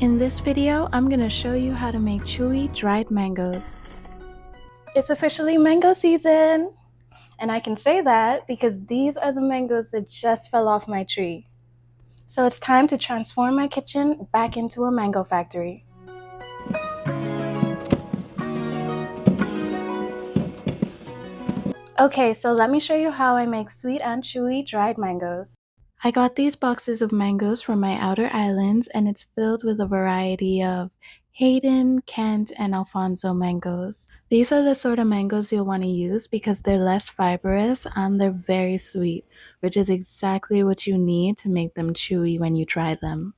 In this video, I'm gonna show you how to make chewy dried mangoes. It's officially mango season! And I can say that because these are the mangoes that just fell off my tree. So it's time to transform my kitchen back into a mango factory. Okay, so let me show you how I make sweet and chewy dried mangoes. I got these boxes of mangoes from my outer islands, and it's filled with a variety of Hayden, Kent, and Alfonso mangoes. These are the sort of mangoes you'll want to use because they're less fibrous and they're very sweet, which is exactly what you need to make them chewy when you dry them.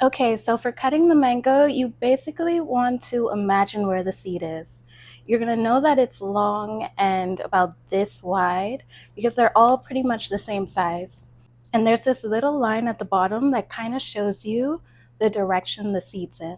Okay, so for cutting the mango, you basically want to imagine where the seed is. You're gonna know that it's long and about this wide because they're all pretty much the same size. And there's this little line at the bottom that kind of shows you the direction the seed's in.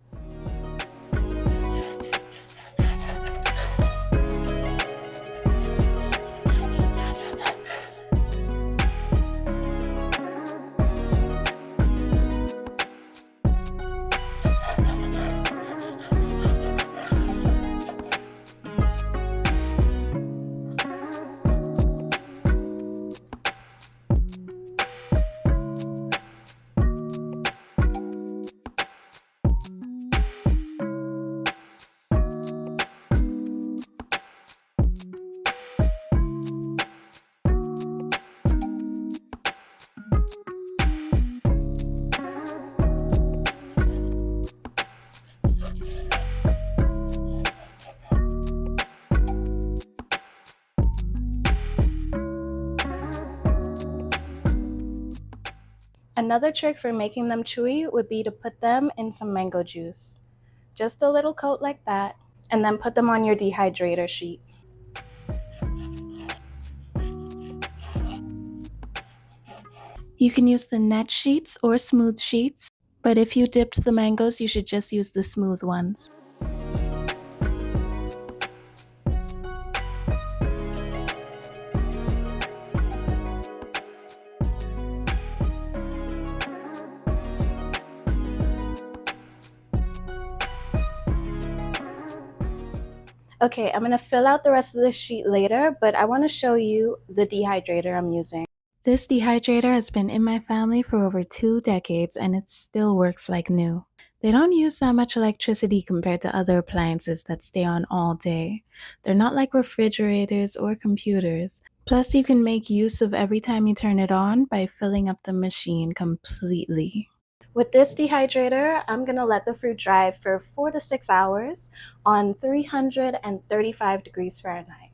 Another trick for making them chewy would be to put them in some mango juice. Just a little coat like that, and then put them on your dehydrator sheet. You can use the net sheets or smooth sheets, but if you dipped the mangoes, you should just use the smooth ones. Okay, I'm going to fill out the rest of this sheet later, but I want to show you the dehydrator I'm using. This dehydrator has been in my family for over 2 decades and it still works like new. They don't use that much electricity compared to other appliances that stay on all day. They're not like refrigerators or computers. Plus, you can make use of every time you turn it on by filling up the machine completely. With this dehydrator, I'm going to let the fruit dry for 4 to 6 hours on 335 degrees Fahrenheit.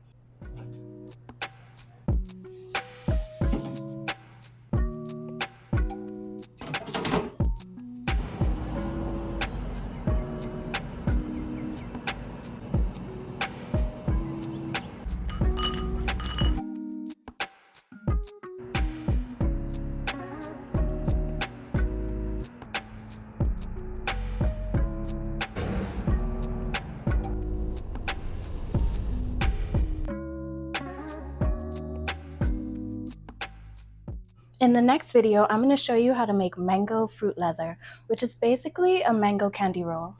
In the next video, I'm going to show you how to make mango fruit leather, which is basically a mango candy roll.